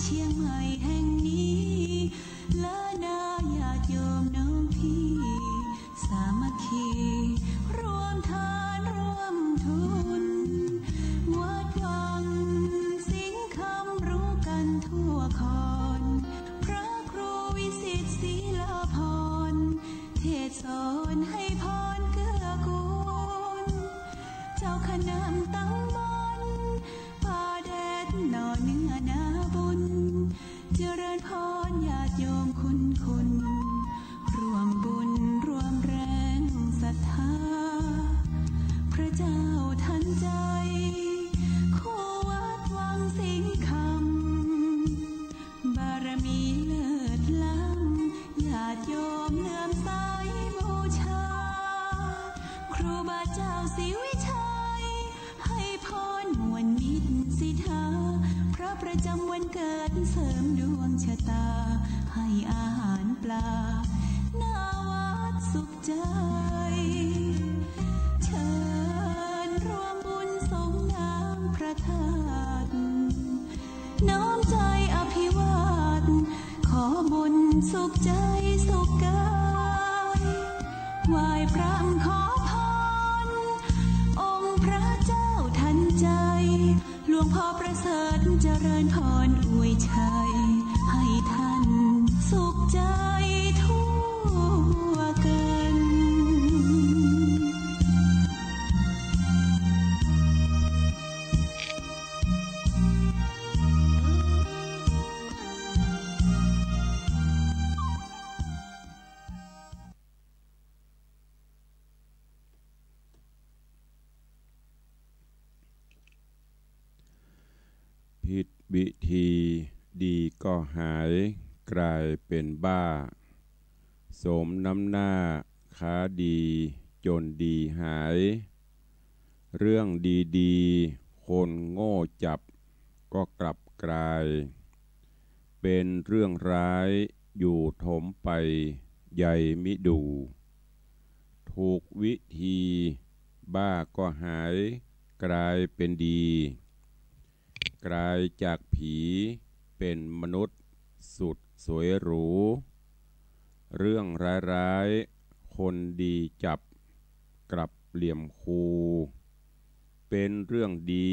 เชียงใหม่แห่งนี้และนาญาติโยมน้องพี่สามัคคีรวมทานร่วมทุนวัดวังสิงห์คำรู้กันทั่วคอนพระครูวิสิตศรีลาภรณ์เทศสอนให้พรเกื้อกูลเจ้าคณะตั้งมันป่าแดดหน่อเนื้อนาบุญเจริญพรญาติโยมคุณร่วมบุญร่วมแรงศรัทธาพระเจ้าทันใจคู่วัดวังสิงห์คำบารมีเลิศล้ำญาติโยมเลื่อมใสบูชาครูบาเจ้าศรีวิชัยให้พรมวลมิตรสิทธาพระประจำวันเกิดเสริมดวงชะตาให้อาหารปลาหน้าวัดสุขใจเชิญรวมบุญสงน้ำพระธาตุน้อมใจอภิวาทขอบุญสุขใจสุขกายไหว้พระขอพรองค์พระเจ้าทันใจหลวงพ่อประเสริฐเจริญพรอวยชัยให้ท่านสุขใจทั่วกันผิดวิธีดีก็หายกลายเป็นบ้าสมน้ำหน้าค้าดีจนดีหายเรื่องดีๆคนโง่จับก็กลับกลายเป็นเรื่องร้ายอยู่ถมไปใหญ่มิดูถูกวิธีบ้าก็หายกลายเป็นดีกลายจากผีเป็นมนุษย์สุดสวยหรูเรื่องร้ายๆคนดีจับกลับเหลี่ยมคูเป็นเรื่องดี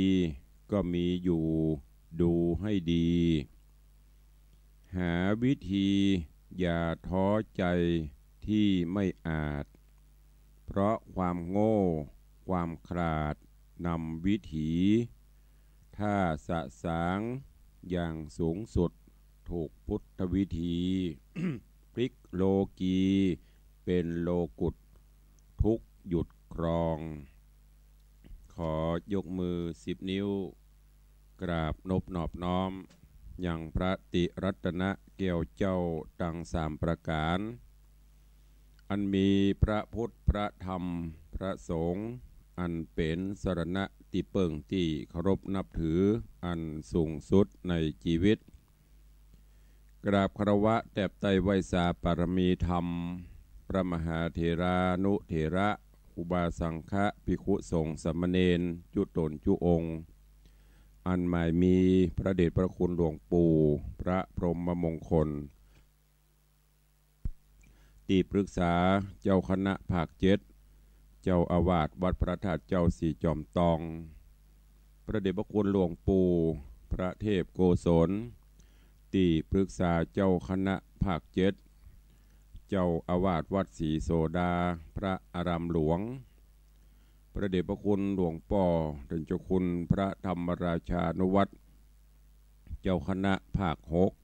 ก็มีอยู่ดูให้ดีหาวิธีอย่าท้อใจที่ไม่อาจเพราะความโง่ความขลาดนำวิถีถ้าสะสางอย่างสูงสุดถูกพุทธวิธี พลิกโลกีเป็นโลกุตทุกหยุดครองขอยกมือ10 นิ้วกราบนบนอบน้อมอย่างพระติรัตนแก้วเจ้าดัง3 ประการอันมีพระพุทธพระธรรมพระสงฆ์อันเป็นสรณะที่เปิ่งที่เคารพนับถืออันสูงสุดในชีวิตกราบคารวะแตบไตรไวสาปารมีธรรมพระมหาเถรานุเถระอุบาสังฆะภิกขุสงฆ์สามเณรจุตนจุองค์อันหมายมีพระเดชพระคุณหลวงปู่พระพรหมมงคลที่ปรึกษาเจ้าคณะภาค7เจ้าอาวาสวัดพระธาตุเจ้าสีจอมตองพระเดชพระคุณหลวงปู่พระเทพโกศลที่ปรึกษาเจ้าคณะภาค7เจ้าอาวาสวัดศรีโสดาพระอารามหลวงพระเดชพระคุณหลวงป่อท่านเจ้าคุณพระธรรมราชานุวัตรเจ้าคณะภาค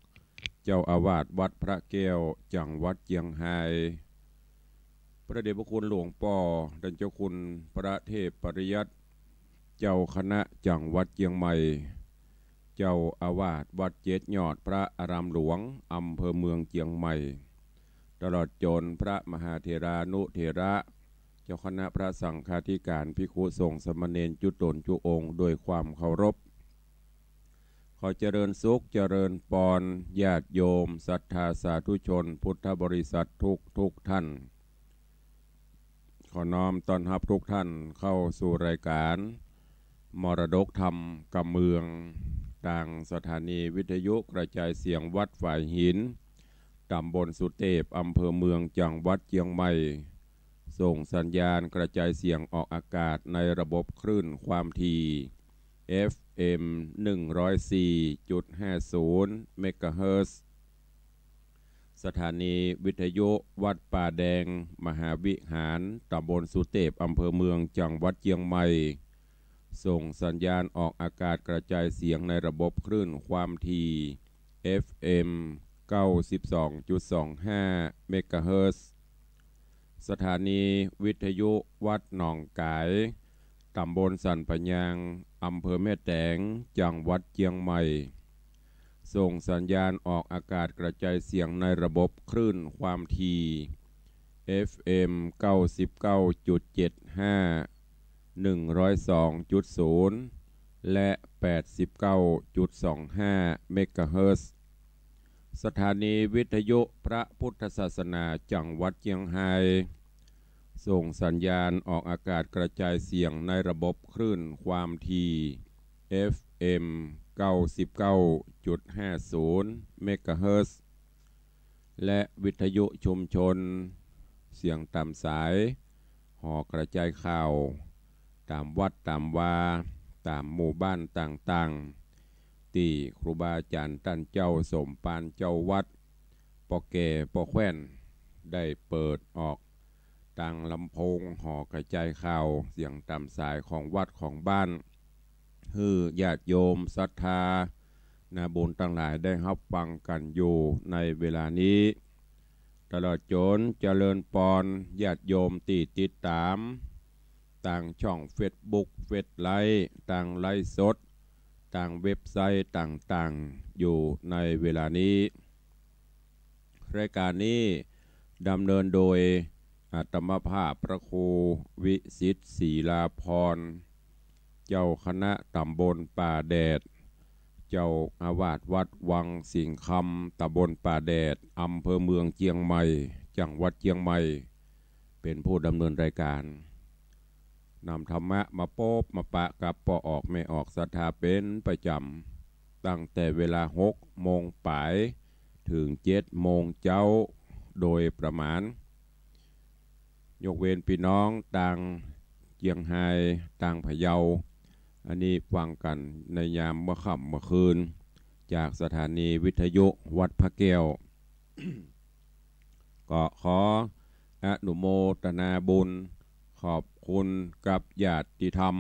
6เจ้าอาวาสวัดพระแก้วจังหวัดเชียงรายพระเดชพระคุณหลวงป่อท่านเจ้าคุณพระเทพปริยัติเจ้าคณะจังหวัดเชียงใหม่เจ้าอาวาสวัดเจ็ดยอดพระอารามหลวงอำเภอเมืองเชียงใหม่ตลอดจนพระมหาเถรานุเถระเจ้าคณะพระสังฆาธิการภิกขุสงฆ์สามเณรจุตนจุองค์โดยความเคารพขอเจริญสุขเจริญปรญาติโยมศรัทธาสาธุชนพุทธบริษัททุกท่านขอน้อมต้อนรับทุกท่านเข้าสู่รายการมรดกธรรมกำเมือง ต่างสถานีวิทยุกระจายเสียงวัดฝ่ายหินตำบลสุเทพอำเภอเมืองจังหวัดเชียงใหม่ส่งสัญญาณกระจายเสียงออกอากาศในระบบคลื่นความถี่ FM 104.50 เมกะเฮิรตซ์สถานีวิทยุวัดป่าแดงมหาวิหารตำบลสุเทพอำเภอเมืองจังหวัดเชียงใหม่ส่งสัญญาณออกอากาศกระจายเสียงในระบบคลื่นความถี่ FM 92.25 เมกะเฮิรตซ์สถานีวิทยุวัดหนองกายตำบลสันปะยางอำเภอแม่แตงจังหวัดเชียงใหม่ส่งสัญญาณออกอากาศกระจายเสียงในระบบคลื่นความถี่ FM 99.75 102.0 และ 89.25 เมกะเฮิรตซ์สถานีวิทยุพระพุทธศาสนาจังหวัดเชียงรายส่งสัญญาณออกอากาศกระจายเสียงในระบบคลื่นความถี่ FM 99.50 เมกะเฮิรตซ์และวิทยุชุมชนเสียงตามสายห่อกระจายข่าวตามวัดตามวาตามหมู่บ้านต่างๆที่ครูบาอาจารย์ท่านเจ้าสมปานเจ้าวัดปอแก่ปอแคว้นได้เปิดออกต่างลำโพงห่อกระจายข่าวเสียงตามสายของวัดของบ้านฮือญาติโยมศรัทธานาบุญทั้งหลายได้รับฟังกันอยู่ในเวลานี้ตลอดจนเจริญปอนญาติโยมที่ติดตามต่างช่องเฟซบุ๊กเฟซไลฟ์ต่างไลฟ์สดต่างเว็บไซต์ต่างๆอยู่ในเวลานี้รายการนี้ดำเนินโดยอาตมภาพพระครูวิสิทธิ์ศรีลาภรณ์เจ้าคณะตำบลป่าแดดเจ้าอาวาสวัดวังสิงคำตำบลป่าแดดอำเภอเมืองเชียงใหม่จังหวัดเชียงใหม่เป็นผู้ดำเนินรายการนำธรรมะมาโป๊บมาปะกับปอออกไม่ออกศรัทธาเป็นประจำตั้งแต่เวลา6 โมงป่ายถึง7 โมงเช้าโดยประมาณยกเว้นพี่น้องต่างเชียงรายต่างพะเยาอันนี้ฟังกันในยามเมื่อค่ำเมื่อคืนจากสถานีวิทยุวัดพระแก้ว ก็ขออนุโมทนาบุญขอบคุณกับญาติธรรม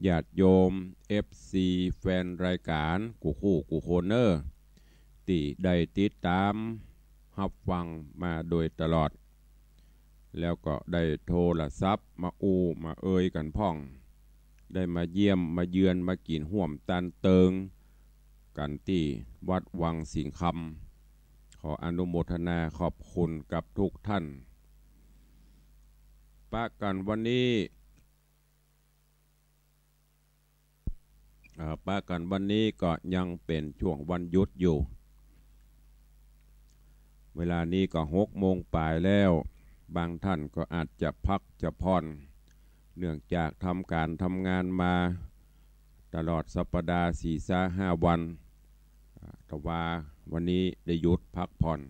ญาติโยม FC แฟนรายการกูคู่กูโคเนอร์ที่ได้ติดตามรับฟังมาโดยตลอดแล้วก็ได้โทรศัพท์มามาเอ่ยกันพ่องได้มาเยี่ยมมาเยือนมากินห่วมตันเติงกันที่วัดวังสิงคำขออนุโมทนาขอบคุณกับทุกท่านปะกันวันนี้ก็ยังเป็นช่วงวันหยุดอยู่เวลานี้ก็6 โมงป่ายแล้วบางท่านก็อาจจะพักจะผ่อนเนื่องจากทำการทำงานมาตลอดสัปดาห์ 4-5 วันแต่ว่าวันนี้ได้หยุดพักผ่อน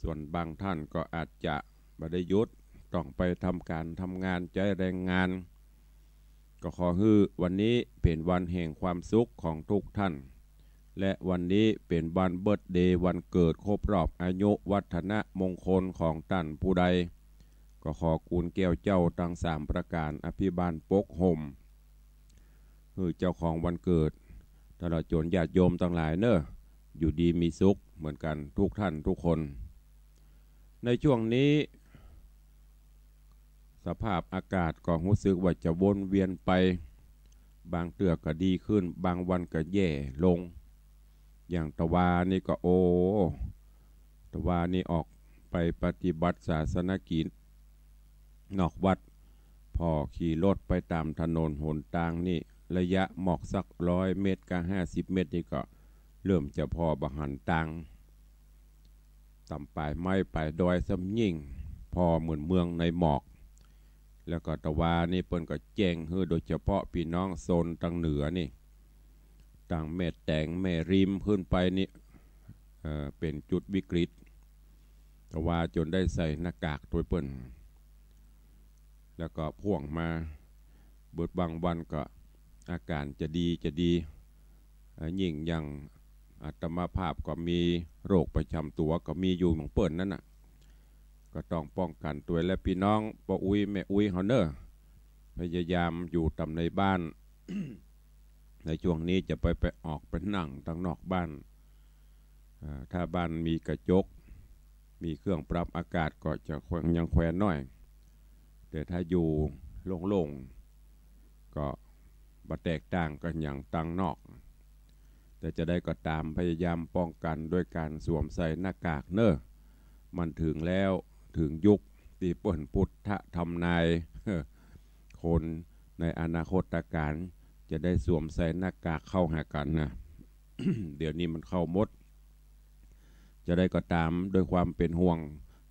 ส่วนบางท่านก็อาจจะไม่ได้หยุดต้องไปทำการทำงานใจแรงงานก็ขอให้วันนี้เป็นวันแห่งความสุขของทุกท่านและวันนี้เป็นวันเบิร์ธเดย์วันเกิดครบรอบอายุวัฒนมงคลของท่านผู้ใดก็ขอกูลแก้วเจ้าทั้ง3ประการอภิบาลปกห่มคือเจ้าของวันเกิดตลอดจนญาติโยมทั้งหลายเนอะอยู่ดีมีสุขเหมือนกันทุกท่านทุกคนในช่วงนี้สภาพอากาศก็รู้สึกว่าจะวนเวียนไปบางเตือก็ดีขึ้นบางวันก็แย่ลงอย่างตะวานี่ก็ตะวานี่ออกไปปฏิบัติศาสนกิจนอกวัดพอขี่รถไปตามถนนหนทางนี่ระยะหมอกสัก100 เมตรกับ50 เมตรนี่ก็เริ่มจะพอบหันตังต่ำปลายไม้ปลายดอยสำยิ่งพอเหมือนเมืองในหมอกแล้วก็ตะวานี่เปิ้นก็แจ้งโดยเฉพาะพี่น้องโซนทางเหนือนี่ ต่างแม่แตงแม่ริมขึ้นไปนี่เป็นจุดวิกฤตแต่ว่าจนได้ใส่หน้ากากตัวเปิ้นแล้วก็พ่วงมาเบิดบางวันก็อาการจะดียิ่งอย่างอัตมาภาพก็มีโรคประจำตัวก็มีอยู่ของเปิ้นนั่นน่ะก็ต้องป้องกันตัวและพี่น้องป้าอุ้ยแม่อุ้ยเฮาเนอพยายามอยู่ตำในบ้าน ในช่วงนี้จะไปออกไปนั่งทางนอกบ้านถ้าบ้านมีกระจกมีเครื่องปรับอากาศก็จะยังแขวนน้อยแต่ถ้าอยู่โล่งๆก็บ่แตกต่างกันอย่างต่างนอกแต่จะได้ก็ตามพยายามป้องกันด้วยการสวมใส่หน้ากากเนอะมันถึงแล้วถึงยุคที่เปิ้นพุทธทำนายคนในอนาคตการจะได้สวมใส่หน้ากากเข้าหากันนะ เดี๋ยวนี้มันเข้าหมดจะได้ก็ตามด้วยความเป็นห่วง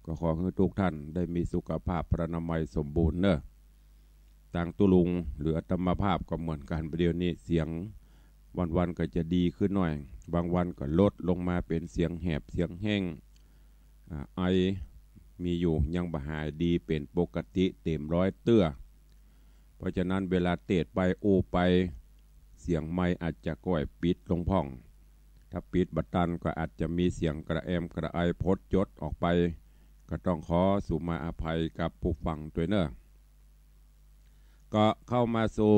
ก็ขอให้ทุกท่านได้มีสุขภาพพรรณนามัยสมบูรณ์เนอะต่างตุลุงหรืออัตมาภาพก็เหมือนกันประเดี๋ยวนี้เสียงวันก็จะดีขึ้นหน่อยบางวันก็ลดลงมาเป็นเสียงแหบเสียงแห้งไอมีอยู่ยังบ่หายดีเป็นปกติเต็มร้อยเตื้อเพราะฉะนั้นเวลาเตะไปโอไปเสียงไม้อาจจะก้อยปิดลงพ่องถ้าปิดบัดตันก็อาจจะมีเสียงกระแอมกระไอพดจดออกไปก็ต้องขอสุมาอภัยกับผู้ฟังตัวเนอะก็เข้ามาสู่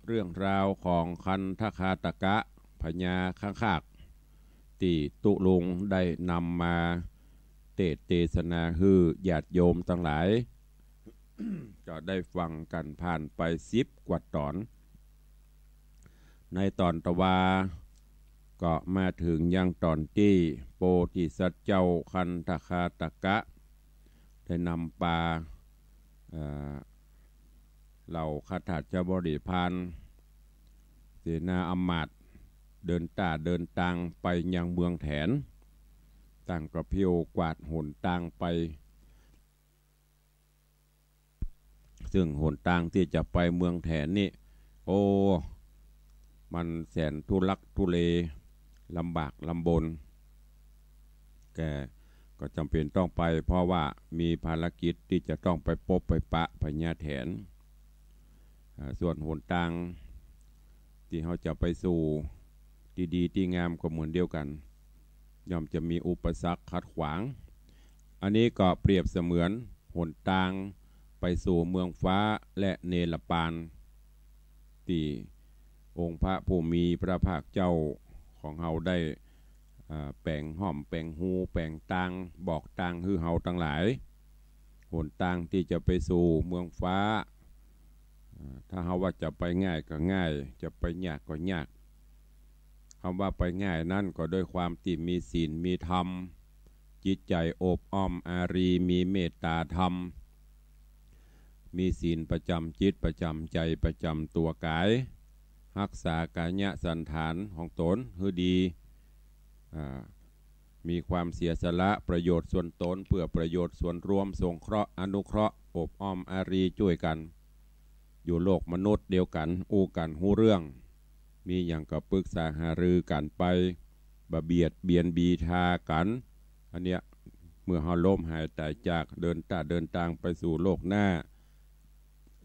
เรื่องราวของคันทคาตกะพญาข้างคากที่ตุลุงได้นำมาเทศนาฮือญาติโยมทั้งหลาย ก็ได้ฟังกันผ่านไป10 กว่าตอนในตอนตะวาก็มาถึงยังตอนที่โพธิสัตว์เจ้าคันทคาตกะได้นำปลาเหล่าคาถาเจ้าบริพารเสนาอำมาตย์เดินทางไปยังเมืองแถนต่างกระเพียวกวาดหนทางไปซึ่งหนทางที่จะไปเมืองแถนนี่โอ้มันแสนทุลักทุเลลำบากลำบนแกก็จำเป็นต้องไปเพราะว่ามีภารกิจที่จะต้องไปพบไปปะพญาแถนส่วนหนทางที่เขาจะไปสู่ดีที่งามก็เหมือนเดียวกันย่อมจะมีอุปสรรคขัดขวางอันนี้ก็เปรียบเสมือนหนทางไปสู่เมืองฟ้าและเนรปานที่องค์พระผู้มีพระภาคเจ้าของเฮาได้แปลงห้อมแปลงหูแปลงตางบอกตางคือเฮาทั้งหลายหนทางที่จะไปสู่เมืองฟ้าถ้าเฮาว่าจะไปง่ายก็ง่ายจะไปยากก็ยากคำว่าไปง่ายนั่นก็ด้วยความที่มีศีลมีธรรมจิตใจโอบอ้อมอารีมีเมตตาธรรมมีศีลประจำจิตประจำใจประจำตัวกายรักษากายะสันฐานของตนให้ดีมีความเสียสละประโยชน์ส่วนตนเพื่อประโยชน์ส่วนรวมสงเคราะห์อนุเคราะห์อบอ้อมอารีช่วยกันอยู่โลกมนุษย์เดียวกันอู้กันหูเรื่องมีอย่างกับปรึกษาหารือกันไปบะเบียดเบียนบีทากันอันเนี้ยเมื่อเฮาล้มหายตายจากเดินทางไปสู่โลกหน้า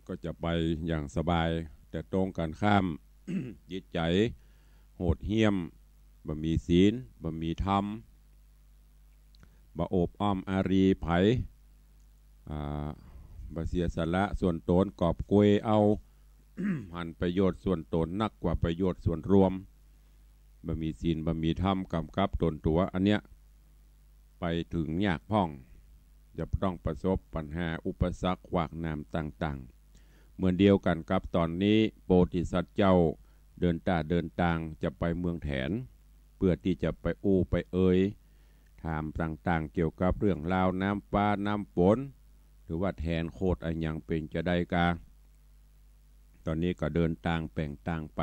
ก็จะไปอย่างสบายแต่ตรงกันข้าม จิตใจโหดเหี้ยมบ่มีศีลบ่มีธรรมบ่โอบอ้อมอารีไผบ่เสียสละส่วนตนกอบกวยเอา หันประโยชน์ส่วนตนนักกว่าประโยชน์ส่วนรวมบ่มีศีลบ่มีธรรมกำกับตนตัวอันเนี้ยไปถึงยากพ่องจะต้องประสบปัญหาอุปสรรคขวากน้ำต่างๆเหมือนเดียวกันกับตอนนี้โพธิสัตว์เจ้าเดินทางจะไปเมืองแถนเพื่อที่จะไปอู้ไปเอ่ยถามต่างๆเกี่ยวกับเรื่องราวน้ำฟ้าน้ำฝนหรือว่าแทนโคตรอันยังเป็นจะได้กาตอนนี้ก็เดินทางแปลงต่างไป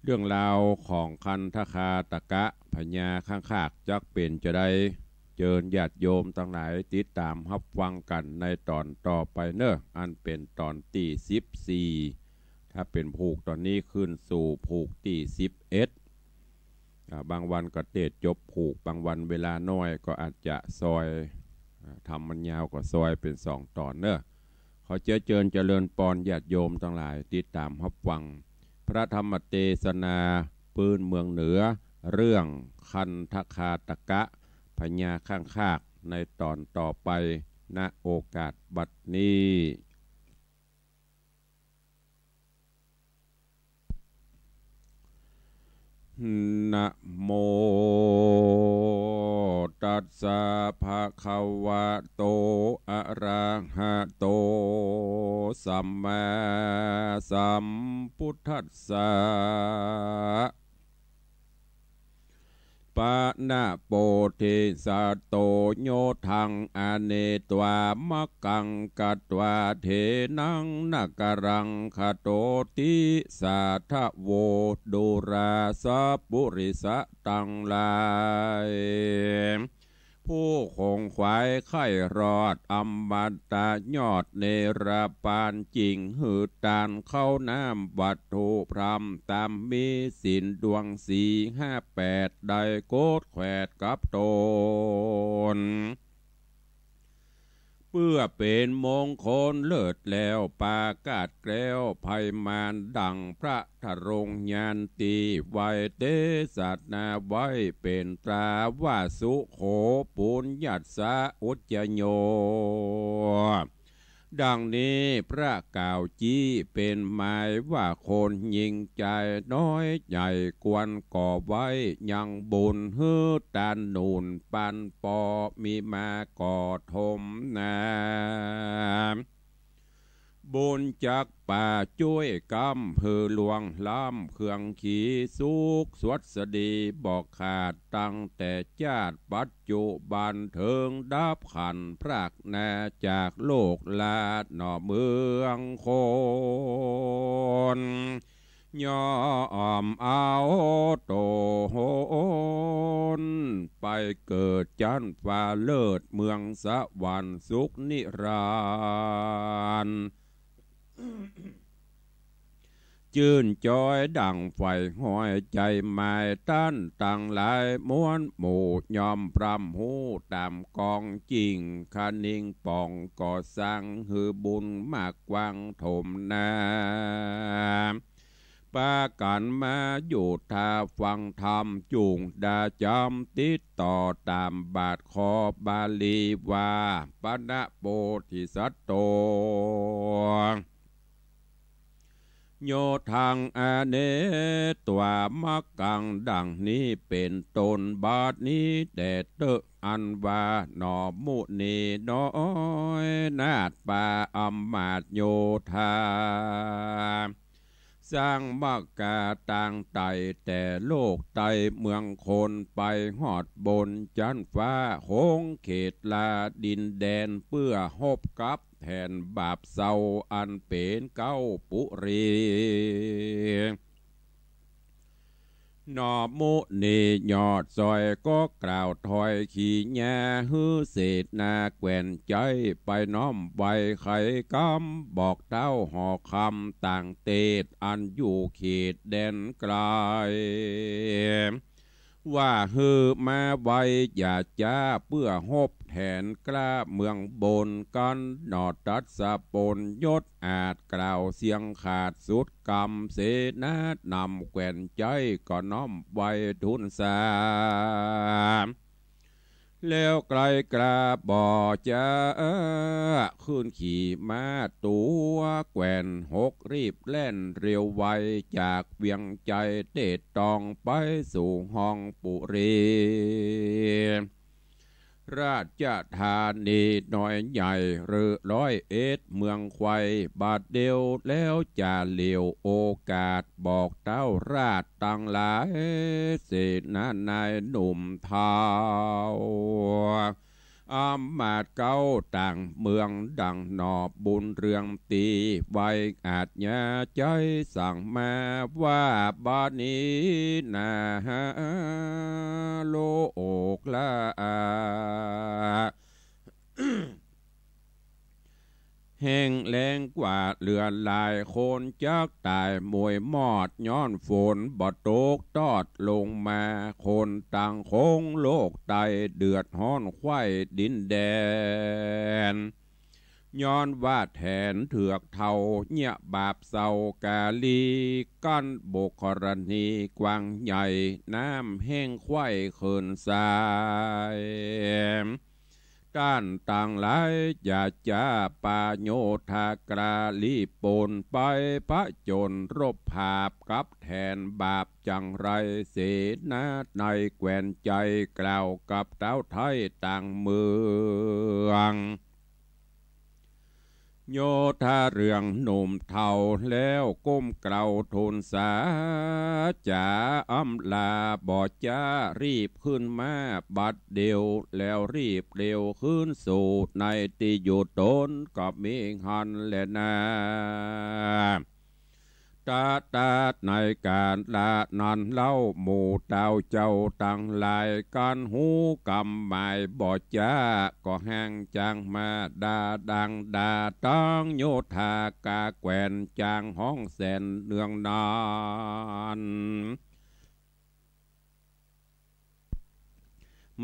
เรื่องราวของคันทคาตกะพญาข้างคากจักเป็นจะได้เจิญญาติโยมทั้งหลายติดตามรับฟังกันในตอนต่อไปเนอะอันเป็นตอนที่14ถ้าเป็นผูกตอนนี้ขึ้นสู่ผูกที่11 บางวันก็เตะจบผูกบางวันเวลาน้อยก็อาจจะซอยทำมันยาวก็ซอยเป็น2 ตอนเนอะขอเจริญปอนญาติโยมทั้งหลายติดตามรับฟังพระธรรมเทศนาปืนเมืองเหนือเรื่องคันทคาตกะพญาข้างคากในตอนต่อไปณโอกาสบัดนี้นะโมตัสสะภะคะวะโตอะระหะโตสัมมาสัมพุทธัสสะปะนะโปธิสัตโตโยทังอเนตวามะกังกัตวาเทนังนักรังคโตติสาทะโวดุราสัพปุริสะตังลายผู้คงควายไข่รอดอมบัตตายอดเนรปานจริงหืดตานเข้าน้ำวัตถุพรำตามมีสินดวง458ได้โกดแขวดกับตนเพื่อเป็นมงคลเลิศแล้วปากาศแกล้วภัยมารดังพระธรงญานตีไวเตสัตนาไว้เป็นตราว่าสุโขปุญญัสสะอุจโยดังนี้พระกล่าวจี้เป็นหมายว่าคนยิงใจน้อยใหญ่กวนก่อไว้ยังบุญฮือตานนูนปันปอมีมาก่อทมนาบุญจักป่าช่วยกำเพือหลวงล้ำเครื่องขี่สุกสวัสดีบอกขาดตั้งแต่ชาติปัจจุบันเถิงดับขันพรากนาจากโลกลาดหน่อเมืองคนยอมเอาโตโหนไปเกิดจันฟ้าเลิศเมืองสวรรค์สุขนิรันดร์จื่นจอยดังไฟห้อยใจหมายตั้นตั้งหลายม้วนหมู่ยอมพรำหูตามกองจริงคานิงป่องก่อสร้างหือบุญมากกว้างถมนาปากันมาอยู่ท่าฟังธรรมจุงดาจำติดต่อตามบาทขอบาลีว่าปณะโพธิสัตโตโยทังอเนตวามะกังดังนี้เป็นตนบาทนี้แต่เตออันว่าหนอมุนีน้อยนาฏปาอมมาตโยธาสร้างมากาต่างไตแต่โลกไตเมืองคนไปหอดบนจันฟ้าหงเขตลาดินแดนเพื่อหบกับแทนบาปเศร้าอันเป็นเก้าปุรีนอมุนียอดซอยก็กล่าวถอยขี่แง่ฮือเศษนาแกว่นใจไปน้อมใบไข่กำบอกเต้าห่อคำต่างเตดอันอยู่เขตแดนไกลว่าฮือมาไว้อย่าจ้าเพื่อหบแทนกล้าเมืองบนกันนอตัดสะปนยศอาจกล่าวเสียงขาดสุดกรรมเสนานำแกว่นใจก็น้อมไว้ทุนสาแล้วไกลกราบ่อจะขึ้นขี่ม้าตัวแกว่นหกรีบแล่นเร็วไวจากเวียงใจเตดตองไปสู่ห้องปุรีราชธานีน้อยใหญ่หรือ101เมืองไข่บาดเดียวแล้วจะเหลียวโอกาสบอกเต้าราชตั้งหลายเสนานายหนุ่มเทาอำมาตย์เก้าต่างเมืองดังหนอบบุญเรืองตีไว้อาจญาใจสั่งมาว่าบาดนี้นาโลกละแห้งแรงกว่าเลือนลายคนจักตายมวยมอดย้อนฝนบ่ตกตอดลงมาค ต่างคงโลกไตเดือดฮ้อนไข้ดินแดนย้อนว่าแทนเถือกเท่าเนี่ยบาปเศร้ากาลีกั้นโบกกรณีกวางใหญ่น้ำแห้งไข้เขินสายด้านต่างหลายอย่าจ้าปาโยธากราลีปนไปพระจนรบภาพกับแทนบาปจังไรเสนาในแกวนใจกล่าวกับเต้าไทยต่างเมืองโยธาเรื่องหนุ่มเท่าแล้วก้มเกลาทูลสาจ่าอำลาบอดจ้ารีบขึ้นมาบัดเดียวแล้วรีบเร็วขึ้นสู่ในที่อยู่ตนกับมีหันและนาตาในการละนันเล่าหมู่ดาวเจ้าตั้งหลายการหูกำหมายบอดจ้าก็แห้งจางมาดาดังดาต้องโยธากาแกวนจางห้องแสนเนืองนาน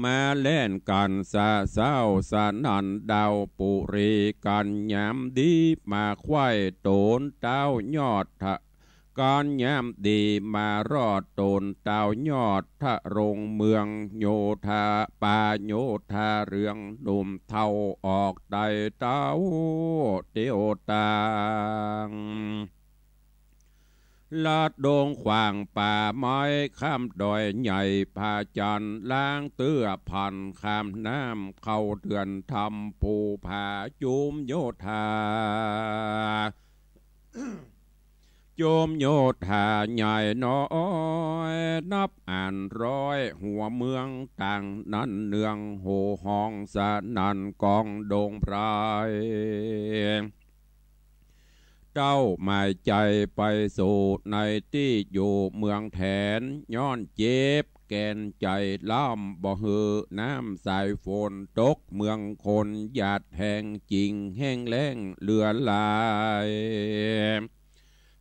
มาเล่นกันสะเศร้าสะนันดาวปุรีกันยามดีมาควายโตนเต้ายอดก่อนยามดีมารอดตนเต้ายอดทะรงเมืองโยธาปาโยธาเรื่องหนุ่มเท่าออกไตเต้าเตียวตางลาดดงขวางป่าไม้ข้ามดอยใหญ่พาจันล้างเตื้อพันข้ามน้ำเข้าเถื่อนทำปูผาจุมโยธาโยมโยธาใหญ่น้อยนับอ่านร้อยหัวเมืองต่างนั้นเนืองโหห้องสะนันกองดงไพรเจ้าหมายใจไปสู่ในที่อยู่เมืองแทนย้อนเจ็บแกนใจล้ำบ่หือน้ำสายฝนตกเมืองคนหยาดแห่งจริงแห้งแล้งเลือลาย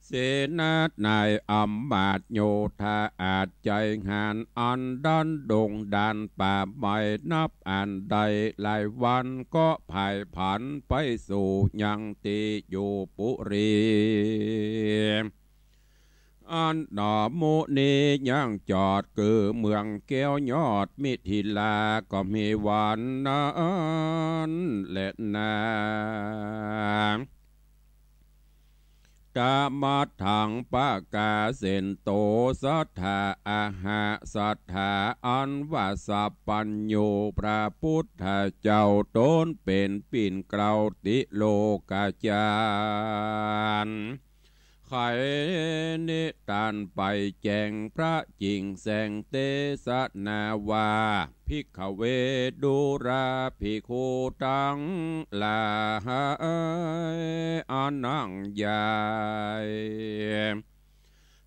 เสนานายอำมาตย์โยธาอาจใจงานอันดันดงดานป่าไม้นับอันใดหลายวันก็ผ่ายผันไปสู่ยังตีอยู่ปุรีอันดอมุนียังจอดคือเมืองแก้วยอดมิถิลาก็มีวันนั้นและนาตามาถังปะกาเสนโตสัทธาอาหาสัทธาอันว่าสัพปัญโยพระพุทธเจ้าตนเป็นปิ่นเกลาติโลกาจารไขนิทานไปแจงพระจริงแสงเตสนาวาภิกขเวดุราภิกขุตังลาหะอานังยาย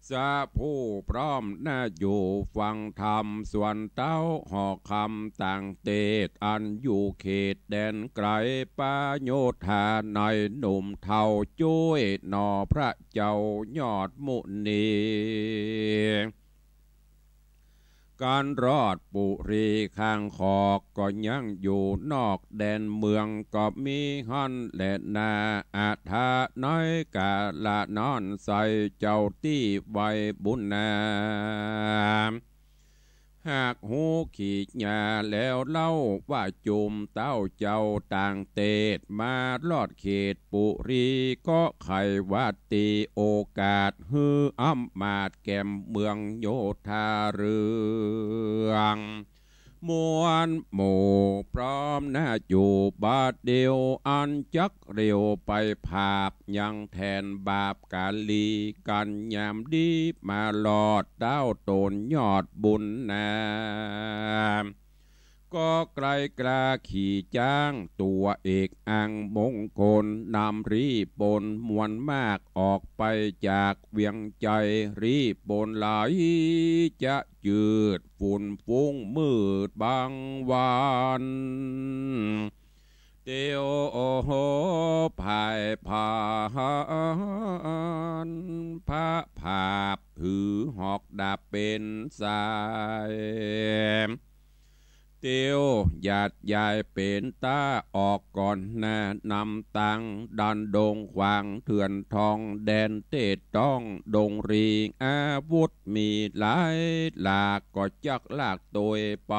สะผู้พร้อมน่าอยู่ฟังธรรมส่วนเต้าหอกคำต่างเตดอันอยู่เขตแดนไกลปาโยธาในหนุ่มเท่าจุ้ยนอพระเจ้ายอดมุนีการรอดปุรีข้างขอกก็ยังอยู่นอกแดนเมืองก็มีฮันและนาอาธาน้อยกาละนอนใส่เจ้าที่ไว้บุญนาหากหูขีดหญ้าแล้วเล่าว่าจุมเต้าเจ้าต่างเตดมาลอดเขตปุรีก็ไขวัดตีโอกาสฮืออ้ำมาดแก้มเมืองโยธาเรืองมวนหมู่พร้อมน่าอยู่บาดเดียวอันจักเร็วไปภาพยังแทนบาปกาลีกันยามดีมาหลอดดาวตนยอดบุญนาก็ไกลกลาขี่จ้างตัวเอกอังมงคลนำรีบนมวลมากออกไปจากเวียงใจรีบนไหลจะจืดฝุ่นฟุ้งมืดบางวัน เตียวโอโหภายผานพระภาพหือหอกดาบเป็นสายเตียวหยาดยายเป็นตาออกก่อนหน้านำตังดันดงขวางเถื่อนทองแดนเตดต้องดงรีอาวุธมีหลายหลากก็จักลากตัวไป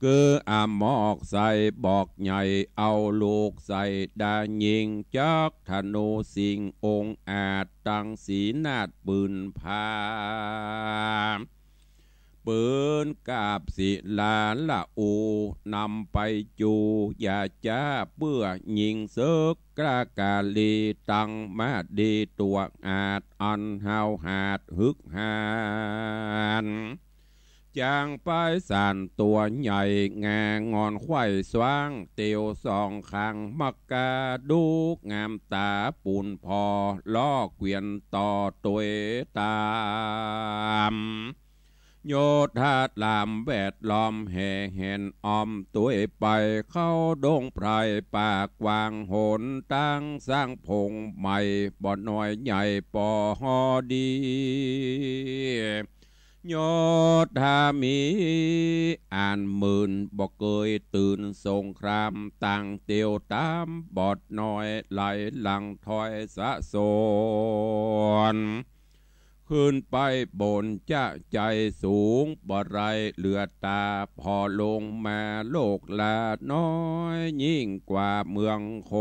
คืออามอกใส่บอกใหญ่เอาลูกใส่ดายิงจักธนูสิงองอาจตังสีนาดปืนพาปืนกาบศิลาละอูนำไปจูอย่าจ้าเปื้อยิงเซึกกล้ากาลีตังมาดีตัวอาจอันหาวหาดฮึกหานจางไปสานตัวใหญ่งางอนไข่สว่างเตียวสองข้างมักกาดูงามตาปูนพอล้อเกวียนต่อตัวตามโยธาลามแวดล้อมแห่แห่นออมตัวไปเข้าดงไพรปากวางโหนตั้งสร้างพงใหม่บ่อน้อยใหญ่ปอหอดีโยธามีอ่านหมื่นบ่เคยตื่นสงครามต่างเตียวตามบอดน้อยไหลหลังถอยสะโซนขึ้นไปบนจะใจสูงบ่ไรเหลือตาพอลงมาโลกลาน้อยยิ่งกว่าเมืองโค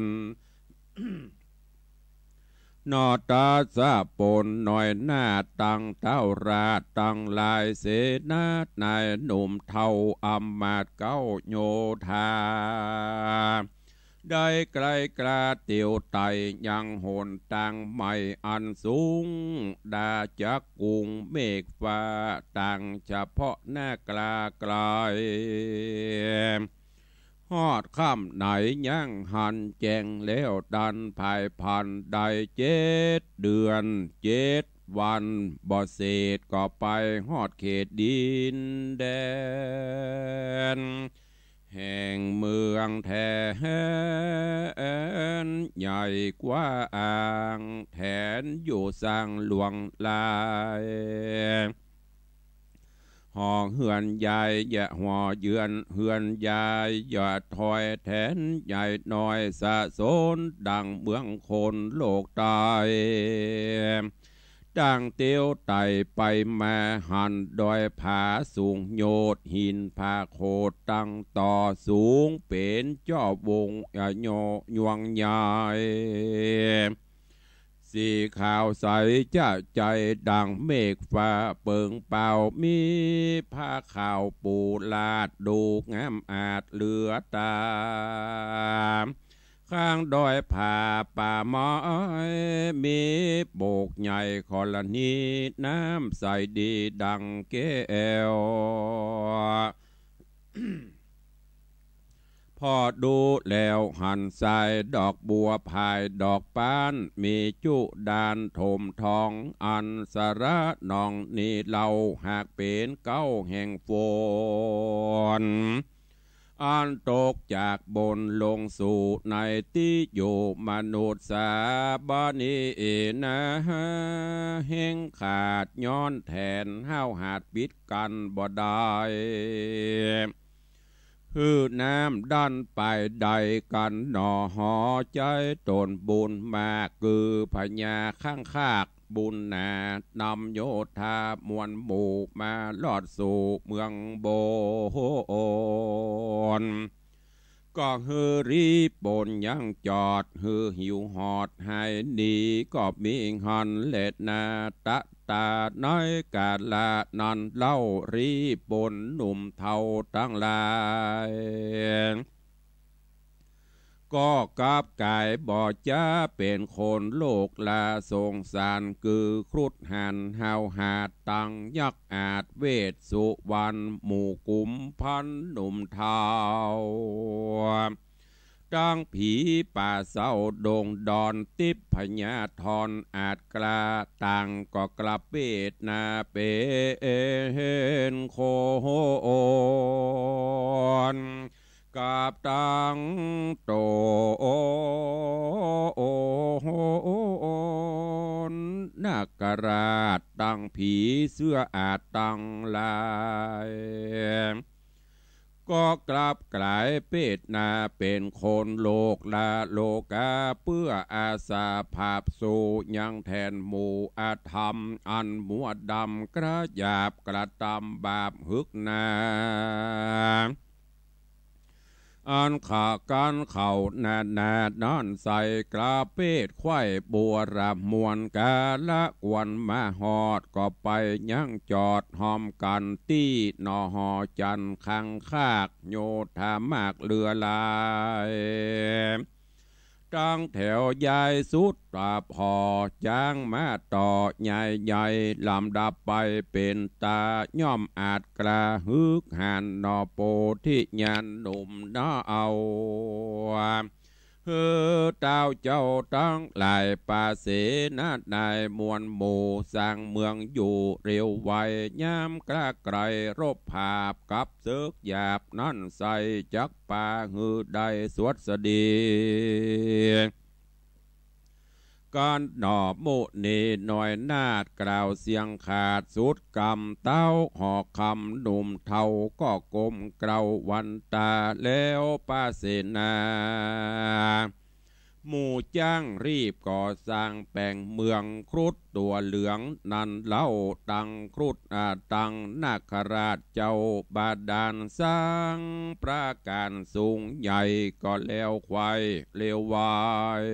นนอตาสะปนหน่อยหน้าตังเท่าราตังลายเสนานายหนุ่มเท่าอำมาตเก้าโยธาได้ไกลกลาเตียวไตยังโหนตังไม่อันสูงดาจักกุงเมฆฟ้าตังเฉพาะหน้ากลาไกลฮอดค่ำไหนยังหันแจงแล้วดันภายพันได้7 เดือน7 วันบ่เศษก็ไปฮอดเขตดินแดนแห่งเมืองแทนใหญ่กว่าอ่างแทนอยู่สร้างหลวงลายห้องเฮือนใหญ่อย่าหัวเยือนเฮือนใหญ่อย่าถอยแทนใหญ่น้อยสะสนดังเมืองคนโลกตายดังเตียวไต่ไปมาหันดอยผาสูงโยดหินผาโคดตั้งต่อสูงเป็นเจ้าวงโยยวงใหญ่สีขาวใสจะใจดังเมฆฟ้าเปิงเป่ามีผ้าขาวปูลาดดูงามอาจเหลือตาข้างดอยผาป่าไม้มีโบกใหญ่คอลนีน้ำใสดีดังแก้วพอดูแล้วหันสายดอกบัวพายดอกปานมีจุดานถมทองอันสระนองนี่เราหากเป็นเก้าแห่งฝนอันตกจากบนลงสู่ในที่อยู่มนุษย์สาบานีนะแห่งขาดย้อนแทนห้าวหาดปิดกันบ่ได้คือน้ำดันไปใดกันหนอหอใจตนบุญมากคือพญาข้างคากบุญนานำโยธามวลหมู่มาลอดสู่เมืองโบนก็ฮือรีบนยังจอดฮือหิวหอดให้ดีก็มีหันเล็ดนาตะตาน้อยกาลานันเล่ารีบนหนุ่มเท่าทั้งหลายก็กับกายบ่จ้าเป็นคนโลกลาสงสารคือครุฑหันหาวหาดตังยักอาจเวทสุวรรณหมู่กุมพันหนุ่มเทา ตั้งผีป่าเศร้าดงดอนติบพญาทรอาจกลาต่างก็กลับเปตนาเป็นโคนกับตังโตนาคราชตั้งผีเสื้ออาจตั้งลายก็กลับกลายเป็ดนาเป็นคนโลกลาโลกาเพื่ออาสาภาพสู่ยังแทนหมู่อาธรรมอันมัวดำกระหยาบกระตำบาปหึกนาอันขากันเข่าหนาดอนใส่กระเป็ดควายบัวรำมวนกาละกวนมาหอดก็ไปยังจอดหอมกันตี้นอหอจันคังคากโยธามากเรือลายตั้งแถวยายสุดตาพอจ้างมาต่อใหญ่ลำดับไปเป็นตาย่อมอาจกระฮึกหันนอโปที่ยันหนุ่มน้าเอาเต้าเจ้าตั้งหลายป่าเสนาในมวลหมู่สร้างเมืองอยู่เร็วไวย้ำกล้าไกรรบภาพกับเสือกหยาบนั่นใส่จักป่าหือได้สวดสดีการหนอบโมนีหน่อยนาดกล่าวเสียงขาดสุดกำเต้าหอกคำหนุ่มเทาก็กลมเกลาวันตาแล้วป้าเสนาหมู่จ้างรีบก่อสร้างแปลงเมืองครุฑตัวเหลืองนันเล่าตังครุฑตังนาคราชเจ้าบาดาลสร้างประการสูงใหญ่ก็แล้วควายเลี้ยววาย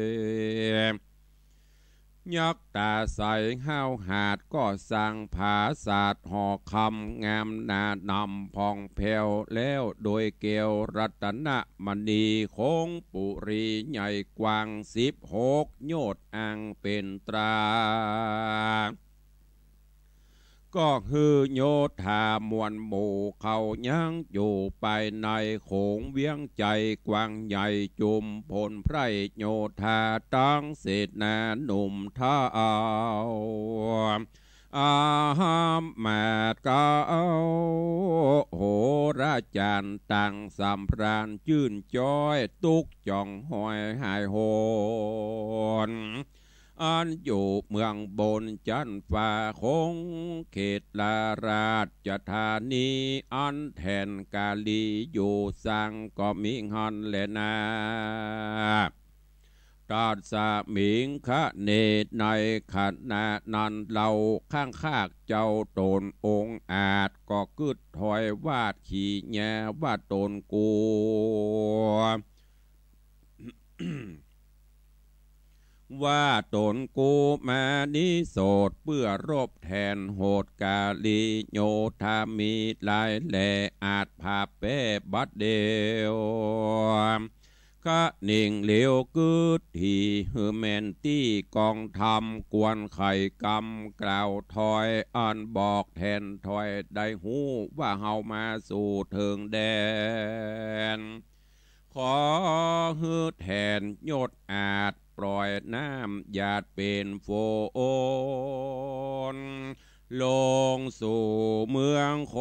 ยักตาใสห้าวหาดก็สร้างผาศาสตร์ห่อคำงามนานำพองแผ่วแล้วโดยเกลรัตนมณีโคงปุรีใหญ่กว้าง16โยชน์อ่างเป็นตราก็คือโยธามวลหมู่เขายังอยู่ไปในโขงเวียงใจกว้างใหญ่จุมพลไพรโยธาตั้งเศษนาหนุ่มท่าเอาอาหามแมดกาโหราจารย์ตั้งสำพรานจื่นจ้อยตุกจ่องหอยหายโหนอันอยู่เมืองบนจันฟ้าคงเขตลาราชธานีอันแทนกาลีอยู่สังก็มิงฮันเลนาตาสามิงคะเนตในขณะนั้นเราข้างคากเจ้าตนองอาจก็กึดถอยวาดขี่แย่ว่าตนกูว่าตนกูมานิโสดเพื่อรบแทนโหดกาลีโยธามีลายแหล่อาจพาเป้บัดเดียวก็นิ่งเหลียวกึดทีฮือแมนตี้กองทำกวนไข่กำกล่าวถอยอันบอกแทนถอยได้หูว่าเฮามาสู่เถิงแดนขอฮือแทนยศอาจปล่อยน้ำหยาดเป็นโฟนลงสู่เมืองโค